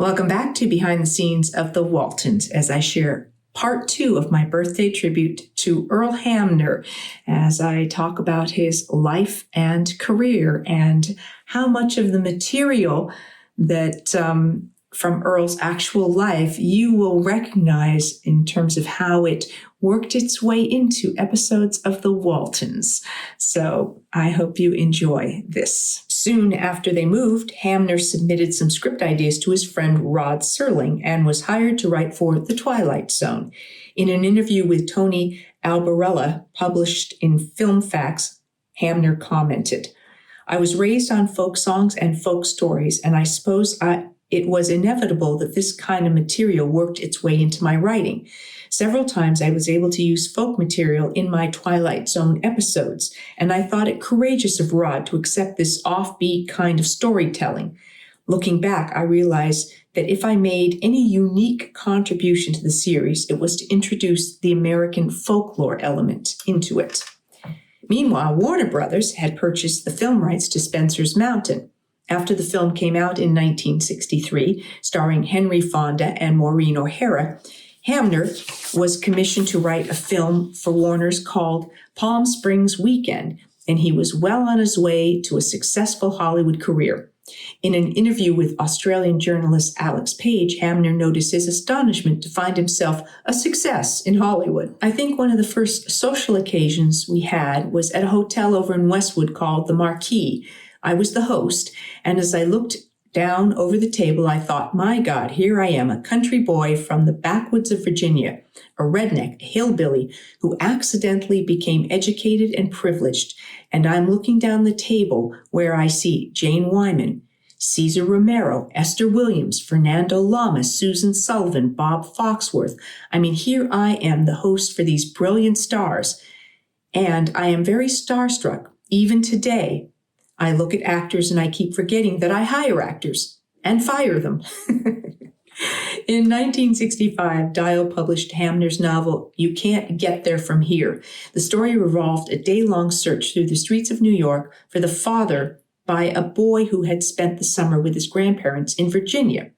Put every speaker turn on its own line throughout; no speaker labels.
Welcome back to Behind the Scenes of The Waltons as I share part 2 of my birthday tribute to Earl Hamner as I talk about his life and career and how much of the material that from Earl's actual life you will recognize in terms of how it worked its way into episodes of The Waltons. So I hope you enjoy this. Soon after they moved, Hamner submitted some script ideas to his friend Rod Serling and was hired to write for The Twilight Zone. In an interview with Tony Albarella, published in Film Facts, Hamner commented, "I was raised on folk songs and folk stories, and I suppose it was inevitable that this kind of material worked its way into my writing. Several times I was able to use folk material in my Twilight Zone episodes, and I thought it courageous of Rod to accept this offbeat kind of storytelling. Looking back, I realized that if I made any unique contribution to the series, it was to introduce the American folklore element into it." Meanwhile, Warner Brothers had purchased the film rights to Spencer's Mountain. After the film came out in 1963, starring Henry Fonda and Maureen O'Hara, Hamner was commissioned to write a film for Warner's called Palm Springs Weekend, and he was well on his way to a successful Hollywood career. In an interview with Australian journalist Alex Page, Hamner noticed his astonishment to find himself a success in Hollywood. "I think one of the first social occasions we had was at a hotel over in Westwood called the Marquis. I was the host, and as I looked down over the table, I thought, my God, here I am, a country boy from the backwoods of Virginia, a redneck, a hillbilly, who accidentally became educated and privileged. And I'm looking down the table where I see Jane Wyman, Cesar Romero, Esther Williams, Fernando Lamas, Susan Sullivan, Bob Foxworth. I mean, here I am, the host for these brilliant stars. And I am very starstruck, even today. I look at actors and I keep forgetting that I hire actors and fire them." In 1965, Dial published Hamner's novel, You Can't Get There From Here. The story revolved a day-long search through the streets of New York for the father by a boy who had spent the summer with his grandparents in Virginia.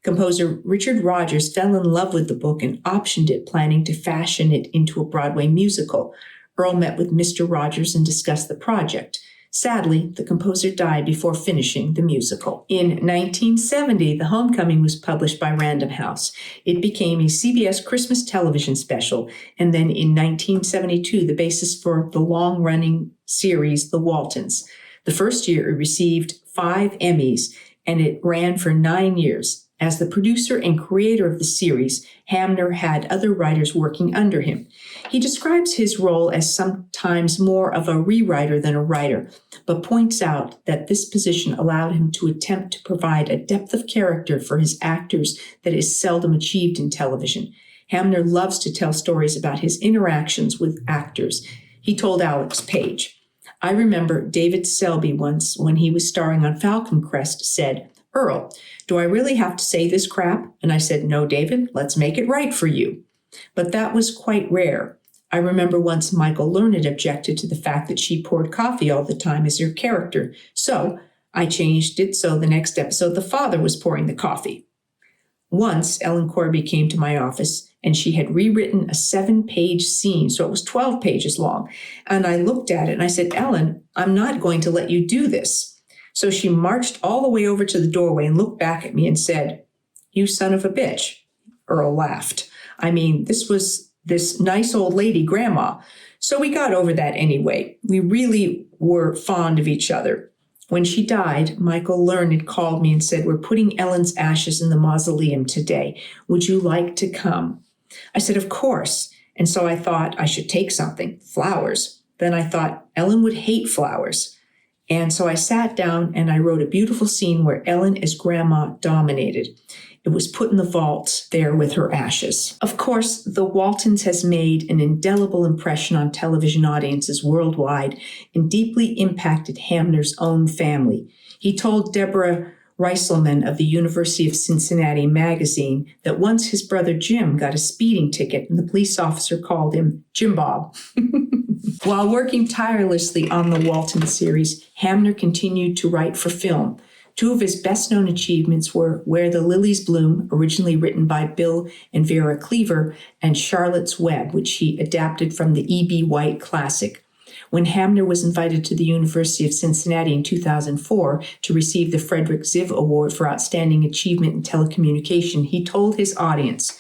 Composer Richard Rodgers fell in love with the book and optioned it, planning to fashion it into a Broadway musical. Earl met with Mr. Rodgers and discussed the project. Sadly, the composer died before finishing the musical. In 1970, The Homecoming was published by Random House. It became a CBS Christmas television special, and then in 1972, the basis for the long-running series, The Waltons. The first year, it received 5 Emmys, and it ran for 9 years. As the producer and creator of the series, Hamner had other writers working under him. He describes his role as sometimes more of a rewriter than a writer, but points out that this position allowed him to attempt to provide a depth of character for his actors that is seldom achieved in television. Hamner loves to tell stories about his interactions with actors. He told Alex Page, "I remember David Selby once, when he was starring on Falcon Crest, said, 'Earl, do I really have to say this crap?' And I said, 'No, David, let's make it right for you.' But that was quite rare. I remember once Michael Learned objected to the fact that she poured coffee all the time as her character. So I changed it so the next episode the father was pouring the coffee." Once Ellen Corby came to my office and she had rewritten a 7-page scene, so it was 12 pages long. And I looked at it and I said, "Ellen, I'm not going to let you do this." So she marched all the way over to the doorway and looked back at me and said, "You son of a bitch." Earl laughed. I mean, this was this nice old lady, Grandma. So we got over that anyway. We really were fond of each other. When she died, Michael Learned called me and said, "We're putting Ellen's ashes in the mausoleum today. Would you like to come?" I said, "Of course." And so I thought I should take something, flowers. Then I thought Ellen would hate flowers. And so I sat down and I wrote a beautiful scene where Ellen as Grandma dominated. It was put in the vault there with her ashes. Of course, The Waltons has made an indelible impression on television audiences worldwide and deeply impacted Hamner's own family. He told Deborah Reiselman of the University of Cincinnati magazine that once his brother Jim got a speeding ticket and the police officer called him Jim Bob. While working tirelessly on the Walton series, Hamner continued to write for film. Two of his best-known achievements were Where the Lilies Bloom, originally written by Bill and Vera Cleaver, and Charlotte's Web, which he adapted from the E.B. White classic. When Hamner was invited to the University of Cincinnati in 2004 to receive the Frederick Ziv Award for Outstanding Achievement in Telecommunication, he told his audience,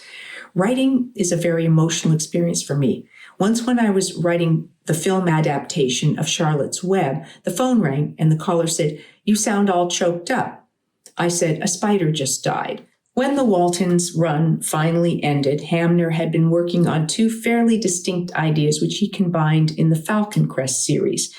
"Writing is a very emotional experience for me. Once when I was writing the film adaptation of Charlotte's Web, the phone rang and the caller said, 'You sound all choked up.' I said, 'A spider just died.'" When the Waltons' run finally ended, Hamner had been working on two fairly distinct ideas which he combined in the Falcon Crest series.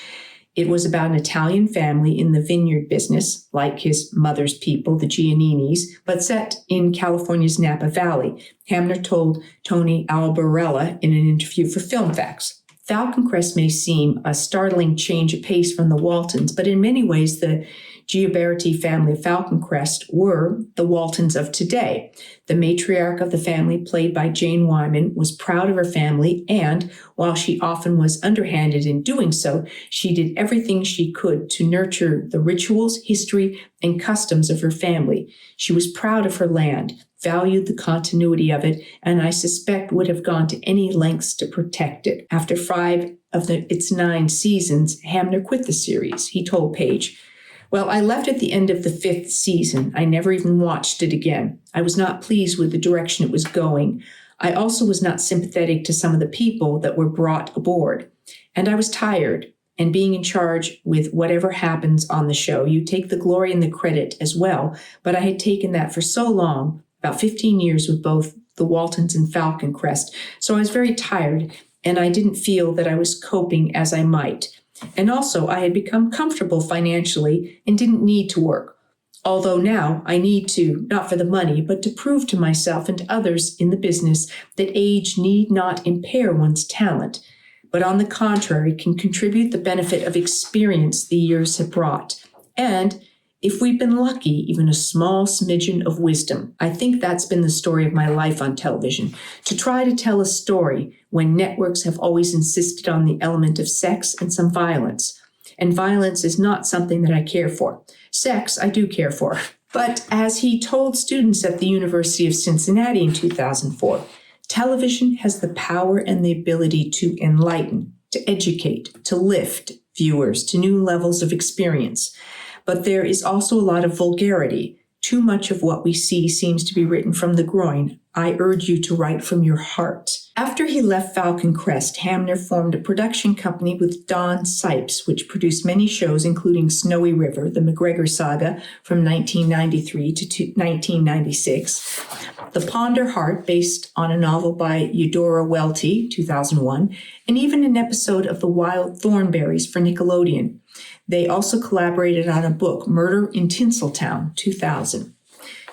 It was about an Italian family in the vineyard business, like his mother's people, the Gianninis, but set in California's Napa Valley. Hamner told Tony Albarella in an interview for Film Facts. Falcon Crest may seem a startling change of pace from the Waltons, but in many ways the Gioberti family of Falcon Crest were the Waltons of today. The matriarch of the family, played by Jane Wyman, was proud of her family, and while she often was underhanded in doing so, she did everything she could to nurture the rituals, history, and customs of her family. She was proud of her land, valued the continuity of it, and I suspect would have gone to any lengths to protect it. After 5 of its 9 seasons, Hamner quit the series. He told Page, "Well, I left at the end of the 5th season. I never even watched it again. I was not pleased with the direction it was going. I also was not sympathetic to some of the people that were brought aboard. And I was tired. And being in charge with whatever happens on the show, you take the glory and the credit as well. But I had taken that for so long, about 15 years with both the Waltons and Falcon Crest. So I was very tired, and I didn't feel that I was coping as I might. And also, I had become comfortable financially and didn't need to work. Although now I need to, not for the money, but to prove to myself and to others in the business that age need not impair one's talent, but on the contrary can contribute the benefit of experience the years have brought. And if we've been lucky, even a small smidgen of wisdom. I think that's been the story of my life on television, to try to tell a story when networks have always insisted on the element of sex and some violence. And violence is not something that I care for. Sex, I do care for. But as he told students at the University of Cincinnati in 2004, television has the power and the ability to enlighten, to educate, to lift viewers to new levels of experience. But there is also a lot of vulgarity. Too much of what we see seems to be written from the groin. I urge you to write from your heart. After he left Falcon Crest, Hamner formed a production company with Don Sipes, which produced many shows, including Snowy River, the McGregor Saga from 1993 to 1996, The Ponder Heart, based on a novel by Eudora Welty, 2001, and even an episode of The Wild Thornberrys for Nickelodeon. They also collaborated on a book, Murder in Tinseltown, 2000.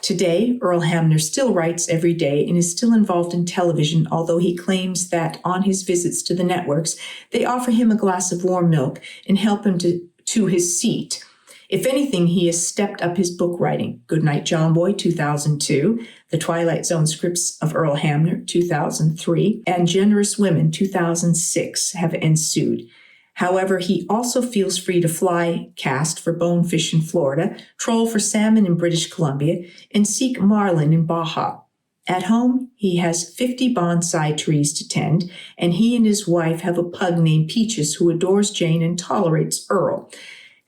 Today, Earl Hamner still writes every day and is still involved in television, although he claims that on his visits to the networks, they offer him a glass of warm milk and help him to his seat. If anything, he has stepped up his book writing. Goodnight, John Boy, 2002, The Twilight Zone Scripts of Earl Hamner, 2003, and Generous Women, 2006, have ensued. However, he also feels free to fly cast for bonefish in Florida, troll for salmon in British Columbia, and seek marlin in Baja. At home, he has 50 bonsai trees to tend, and he and his wife have a pug named Peaches who adores Jane and tolerates Earl.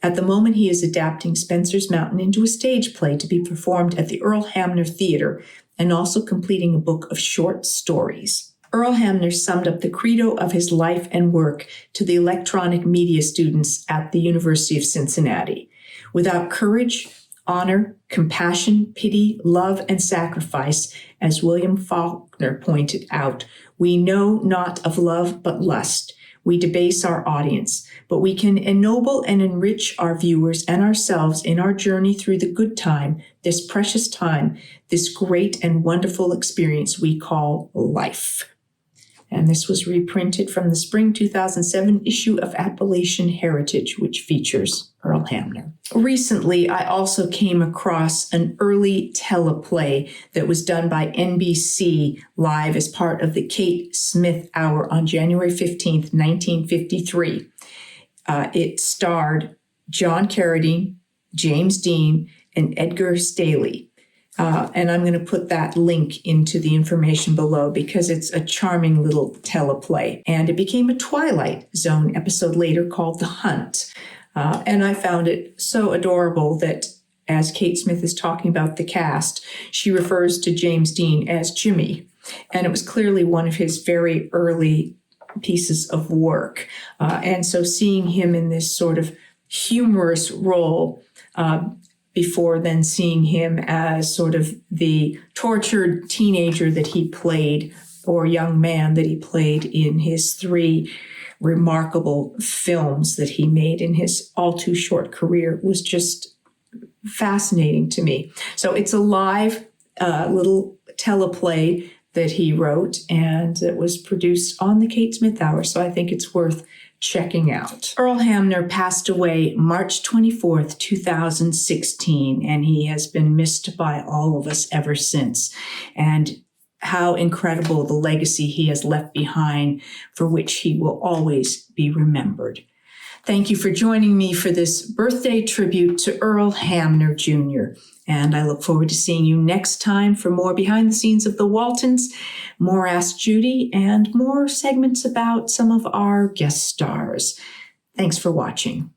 At the moment, he is adapting Spencer's Mountain into a stage play to be performed at the Earl Hamner Theater, and also completing a book of short stories. Earl Hamner summed up the credo of his life and work to the electronic media students at the University of Cincinnati. Without courage, honor, compassion, pity, love, and sacrifice, as William Faulkner pointed out, we know not of love but lust. We debase our audience, but we can ennoble and enrich our viewers and ourselves in our journey through the good time, this precious time, this great and wonderful experience we call life. And this was reprinted from the spring 2007 issue of Appalachian Heritage, which features Earl Hamner. Recently, I also came across an early teleplay that was done by NBC Live as part of the Kate Smith Hour on January 15th, 1953. It starred John Carradine, James Dean, and Edgar Staley. And I'm going to put that link into the information below because it's a charming little teleplay. And it became a Twilight Zone episode later called The Hunt. And I found it so adorable that as Kate Smith is talking about the cast, she refers to James Dean as Jimmy. And it was clearly one of his very early pieces of work. And so seeing him in this sort of humorous role, before then seeing him as sort of the tortured teenager that he played, or young man that he played in his 3 remarkable films that he made in his all too short career, was just fascinating to me. So it's a live little teleplay that he wrote, and it was produced on the Kate Smith Hour, so I think it's worth checking out. Earl Hamner passed away March 24th, 2016, and he has been missed by all of us ever since. And how incredible the legacy he has left behind, for which he will always be remembered. Thank you for joining me for this birthday tribute to Earl Hamner Jr. And I look forward to seeing you next time for more behind the scenes of the Waltons, more Ask Judy, and more segments about some of our guest stars. Thanks for watching.